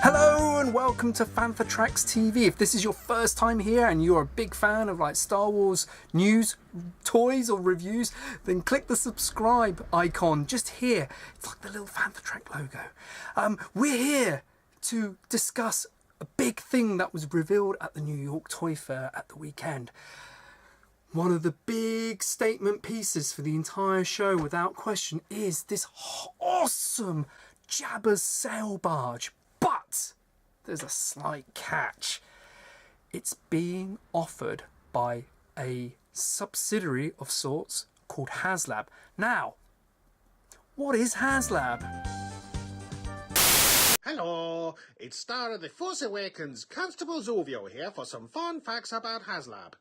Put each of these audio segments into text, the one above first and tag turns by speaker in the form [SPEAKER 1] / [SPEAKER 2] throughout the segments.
[SPEAKER 1] Hello and welcome to Fantha Tracks TV. If this is your first time here and you're a big fan of like Star Wars news, toys or reviews, then click the subscribe icon just here. It's like the little Fantha Track logo. We're here to discuss a big thing that was revealed at the New York Toy Fair at the weekend. One of the big statement pieces for the entire show, without question, is this awesome Jabba's sail barge. But there's a slight catch. It's being offered by a subsidiary of sorts called HasLab. Now, what is HasLab?
[SPEAKER 2] Hello, it's star of The Force Awakens, Constable Zuvio here for some fun facts about HasLab.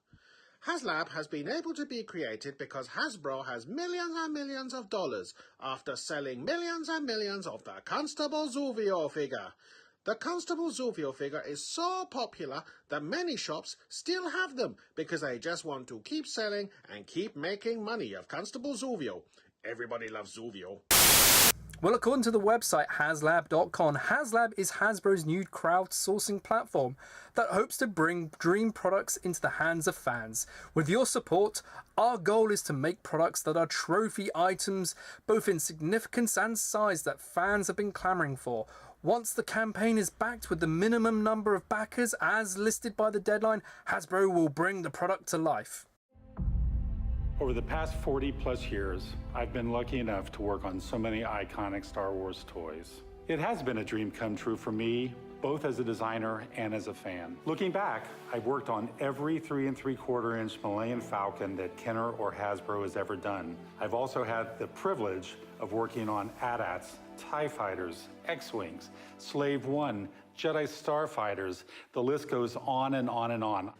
[SPEAKER 2] HasLab has been able to be created because Hasbro has millions and millions of dollars after selling millions and millions of the Constable Zuvio figure. The Constable Zuvio figure is so popular that many shops still have them because they just want to keep selling and keep making money of Constable Zuvio. Everybody loves Zuvio.
[SPEAKER 1] Well, according to the website HasLab.com, HasLab is Hasbro's new crowdsourcing platform that hopes to bring dream products into the hands of fans. With your support, our goal is to make products that are trophy items, both in significance and size, that fans have been clamoring for. Once the campaign is backed with the minimum number of backers as listed by the deadline, Hasbro will bring the product to life.
[SPEAKER 3] Over the past 40 plus years, I've been lucky enough to work on so many iconic Star Wars toys. It has been a dream come true for me, both as a designer and as a fan. Looking back, I've worked on every 3 3/4-inch Millennium Falcon that Kenner or Hasbro has ever done. I've also had the privilege of working on AT-ATs, TIE Fighters, X-Wings, Slave One, Jedi Starfighters. The list goes on and on and on.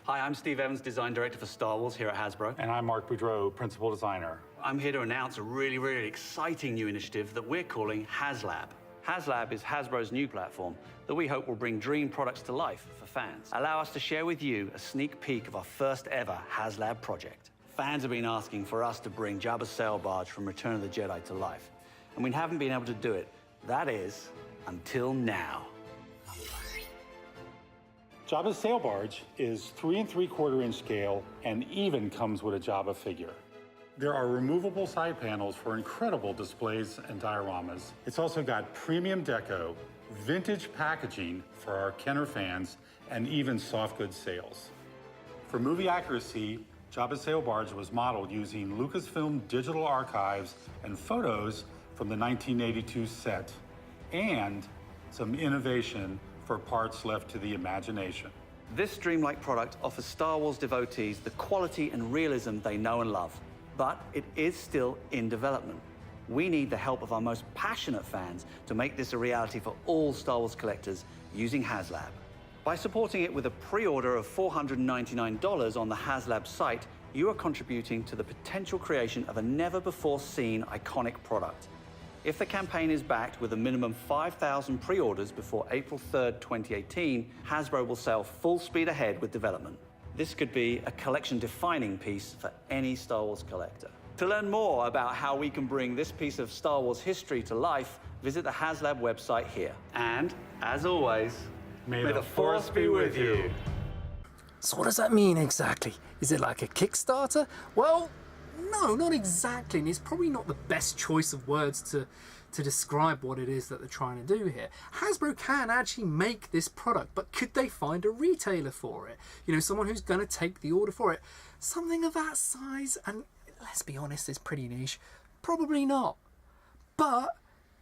[SPEAKER 4] Hi, I'm Steve Evans, Design Director for Star Wars here at Hasbro.
[SPEAKER 3] And I'm Mark Boudreau, Principal Designer.
[SPEAKER 4] I'm here to announce a really exciting new initiative that we're calling HasLab. HasLab is Hasbro's new platform that we hope will bring dream products to life for fans. Allow us to share with you a sneak peek of our first ever HasLab project. Fans have been asking for us to bring Jabba's sail barge from Return of the Jedi to life, and we haven't been able to do it. That is, until now.
[SPEAKER 3] Jabba's sail barge is 3 3/4-inch scale and even comes with a Jabba figure. There are removable side panels for incredible displays and dioramas. It's also got premium deco, vintage packaging for our Kenner fans, and even soft goods sales. For movie accuracy, Jabba's sail barge was modeled using Lucasfilm digital archives and photos from the 1982 set, and some innovation for parts left to the imagination.
[SPEAKER 4] This dreamlike product offers Star Wars devotees the quality and realism they know and love, but it is still in development. We need the help of our most passionate fans to make this a reality for all Star Wars collectors using HasLab. By supporting it with a pre-order of $499 on the HasLab site, you are contributing to the potential creation of a never-before-seen iconic product. If the campaign is backed with a minimum 5,000 pre-orders before April 3rd, 2018, Hasbro will sail full speed ahead with development. This could be a collection-defining piece for any Star Wars collector. To learn more about how we can bring this piece of Star Wars history to life, visit the HasLab website here. And, as always, may the Force be with you.
[SPEAKER 1] So what does that mean exactly? Is it like a Kickstarter? Well, no, not exactly, and it's probably not the best choice of words to describe what it is that they're trying to do here. Hasbro can actually make this product, but could they find a retailer for it? You know, someone who's going to take the order for it. Something of that size, and let's be honest, it's pretty niche. Probably not. But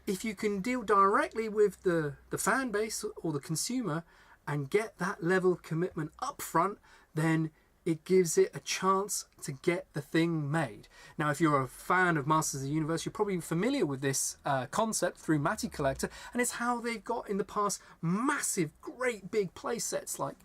[SPEAKER 1] if you can deal directly with the fan base or the consumer and get that level of commitment up front, then it gives it a chance to get the thing made. Now, if you're a fan of Masters of the Universe, you're probably familiar with this concept through Matty Collector, and it's how they've got in the past massive, great big play sets like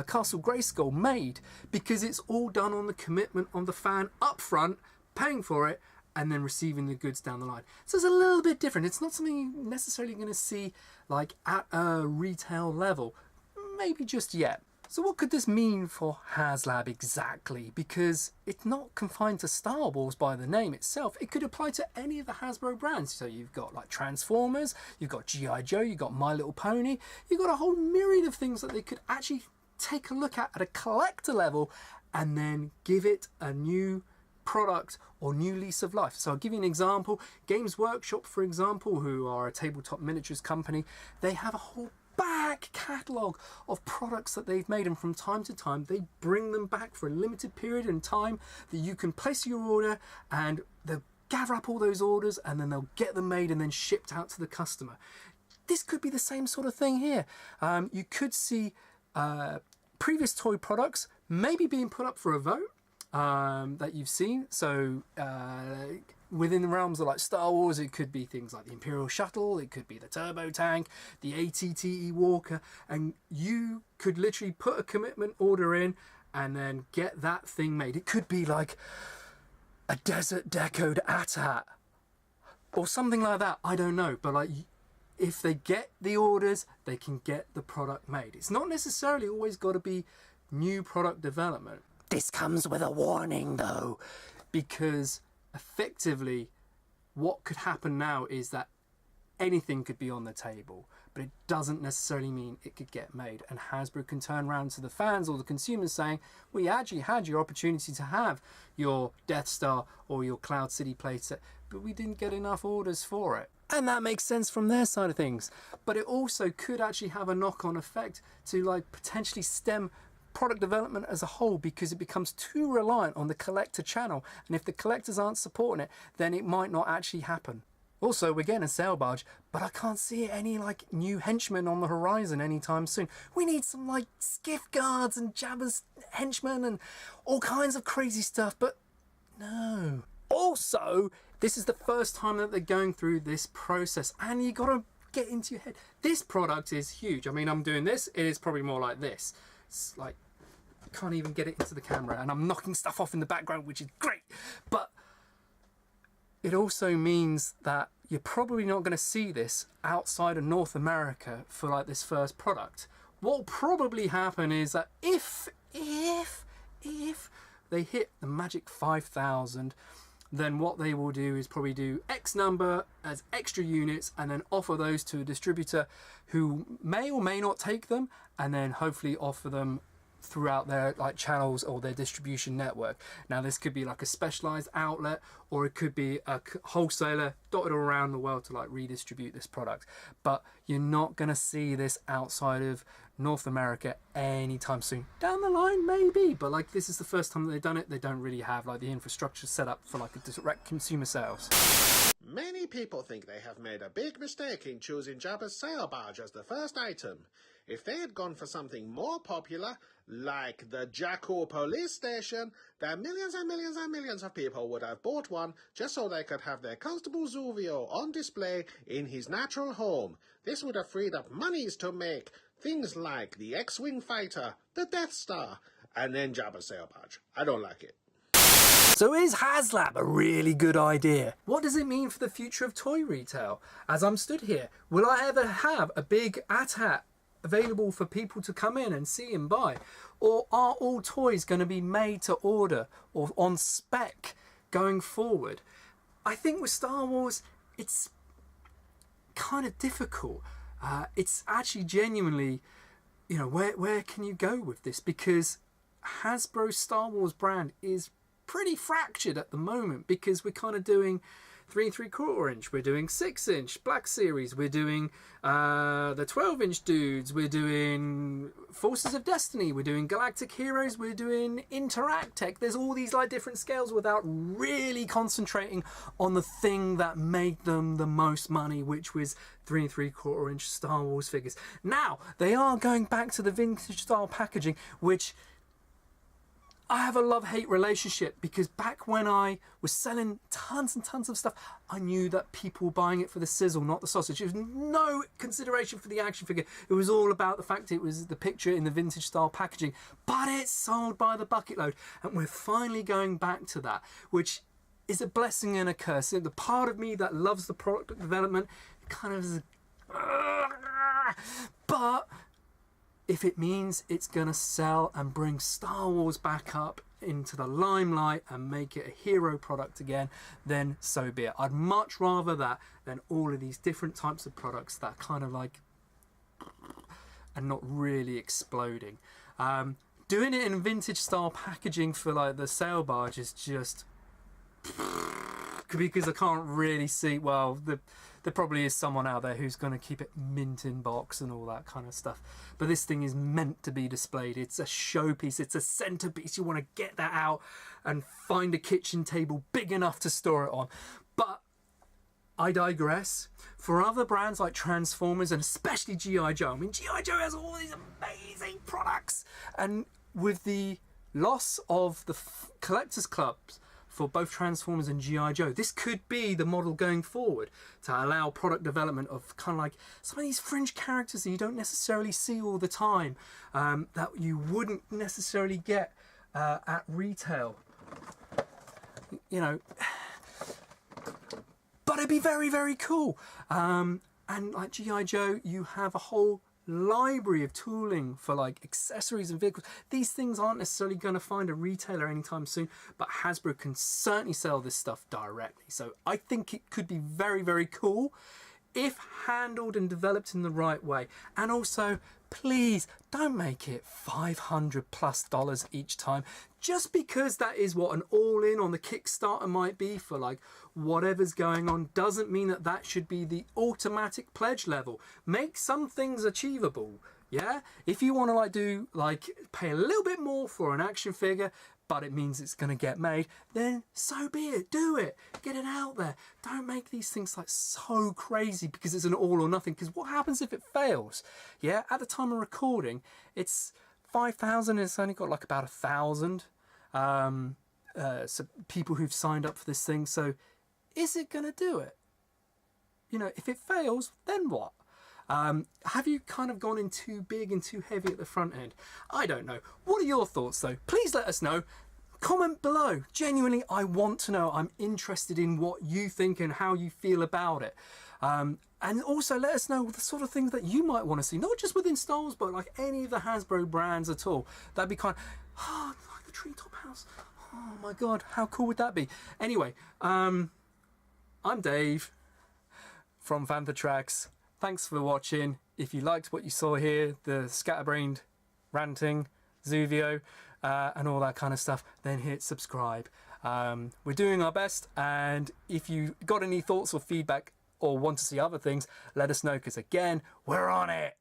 [SPEAKER 1] Castle Grayskull made, because it's all done on the commitment of the fan up front, paying for it, and then receiving the goods down the line. So it's a little bit different. It's not something you're necessarily going to see like at a retail level. Maybe just yet. So what could this mean for HasLab exactly? Because it's not confined to Star Wars by the name itself. It could apply to any of the Hasbro brands. So you've got like Transformers, you've got G.I. Joe, you've got My Little Pony. You've got a whole myriad of things that they could actually take a look at a collector level and then give it a new product or new lease of life. So I'll give you an example. Games Workshop, for example, who are a tabletop miniatures company, they have a whole back catalogue of products that they've made, and from time to time they bring them back for a limited period in time that you can place your order, and they'll gather up all those orders and then they'll get them made and then shipped out to the customer. This could be the same sort of thing here. You could see previous toy products maybe being put up for a vote that you've seen. So within the realms of like Star Wars, it could be things like the Imperial Shuttle, it could be the Turbo Tank, the AT-TE Walker, and you could literally put a commitment order in and then get that thing made. It could be like a Desert Decoed AT-AT or something like that, I don't know, but like if they get the orders, they can get the product made. It's not necessarily always got to be new product development. This comes with a warning though, because effectively what could happen now is that anything could be on the table, but it doesn't necessarily mean it could get made. And Hasbro can turn around to the fans or the consumers saying, we actually had your opportunity to have your Death Star or your Cloud City playset, but we didn't get enough orders for it. And that makes sense from their side of things. But it also could actually have a knock-on effect to like potentially stem product development as a whole, because it becomes too reliant on the collector channel, and if the collectors aren't supporting it, then it might not actually happen. Also, we're getting a sail barge, but I can't see any like new henchmen on the horizon anytime soon. We need some like skiff guards and Jabba's henchmen and all kinds of crazy stuff, but no. Also, this is the first time that they're going through this process, and you gotta get into your head. This product is huge. I mean, I'm doing this, it is probably more like this. It's like, I can't even get it into the camera, and I'm knocking stuff off in the background, which is great. But it also means that you're probably not going to see this outside of North America for like this first product. What will probably happen is that if they hit the magic 5,000, then what they will do is probably do X number as extra units and then offer those to a distributor who may or may not take them, and then hopefully offer them throughout their like channels or their distribution network. Now this could be like a specialized outlet, or it could be a wholesaler dotted around the world to like redistribute this product, but you're not going to see this outside of North America anytime soon. Down the line maybe, but like this is the first time that they've done it. They don't really have like the infrastructure set up for like a direct consumer sales.
[SPEAKER 2] Many people think they have made a big mistake in choosing Jabba's sail barge as the first item. If they had gone for something more popular, like the Jakku police station, then millions and millions and millions of people would have bought one just so they could have their Constable Zuvio on display in his natural home. This would have freed up monies to make things like the X-Wing fighter, the Death Star, and then Jabba's sail barge. I don't like it.
[SPEAKER 1] So is HasLab a really good idea? What does it mean for the future of toy retail? As I'm stood here, will I ever have a big AT-AT available for people to come in and see and buy? Or are all toys going to be made to order or on spec going forward? I think with Star Wars, it's kind of difficult. It's actually genuinely, you know, where can you go with this? Because Hasbro's Star Wars brand is pretty fractured at the moment, because we're kind of doing 3 3/4 inch, we're doing 6 inch Black Series, we're doing the 12-inch dudes, we're doing Forces of Destiny, we're doing Galactic Heroes, we're doing Interactech. There's all these like different scales without really concentrating on the thing that made them the most money, which was 3 3/4 inch Star Wars figures. Now they are going back to the vintage style packaging, which I have a love-hate relationship, because back when I was selling tons and tons of stuff, I knew that people were buying it for the sizzle, not the sausage. There was no consideration for the action figure. It was all about the fact it was the picture in the vintage style packaging, but it's sold by the bucket load. And we're finally going back to that, which is a blessing and a curse. The part of me that loves the product development kind of is, but if it means it's going to sell and bring Star Wars back up into the limelight and make it a hero product again, then so be it. I'd much rather that than all of these different types of products that kind of like and not really exploding. Doing it in vintage style packaging for like the sail barge is just because I can't really see, well, there probably is someone out there who's going to keep it mint in box and all that kind of stuff, but this thing is meant to be displayed. It's a showpiece, it's a centerpiece. You want to get that out and find a kitchen table big enough to store it on. But I digress. For other brands like Transformers and especially G.I. Joe, I mean, G.I. Joe has all these amazing products, and with the loss of the collectors clubs for both Transformers and G.I. Joe, this could be the model going forward to allow product development of kind of like some of these fringe characters that you don't necessarily see all the time, that you wouldn't necessarily get at retail. You know, but it'd be very, very cool. And like G.I. Joe, you have a whole library of tooling for like accessories and vehicles. These things aren't necessarily going to find a retailer anytime soon, but Hasbro can certainly sell this stuff directly. So I think it could be very, very cool if handled and developed in the right way. And also, please don't make it $500+ each time. Just because that is what an all-in on the Kickstarter might be for like whatever's going on doesn't mean that that should be the automatic pledge level. Make some things achievable. Yeah, if you want to like do like pay a little bit more for an action figure, but it means it's going to get made, then so be it. Do it. Get it out there. Don't make these things like so crazy because it's an all or nothing. Because what happens if it fails? Yeah, at the time of recording, it's 5,000 and it's only got like about 1,000 so people who've signed up for this thing. So is it going to do it? You know, if it fails, then what? Have you kind of gone in too big and too heavy at the front end? I don't know. What are your thoughts though? Please let us know. Comment below. Genuinely, I want to know. I'm interested in what you think and how you feel about it. And also let us know the sort of things that you might want to see, not just within Star Wars, but like any of the Hasbro brands at all. That'd be kind of, oh, like the Treetop House. Oh my God, how cool would that be? Anyway, I'm Dave from Fantha Tracks. Thanks for watching. If you liked what you saw here, the scatterbrained ranting, Zuvio, and all that kind of stuff, then hit subscribe. We're doing our best, and if you got any thoughts or feedback or want to see other things, let us know, because again, we're on it.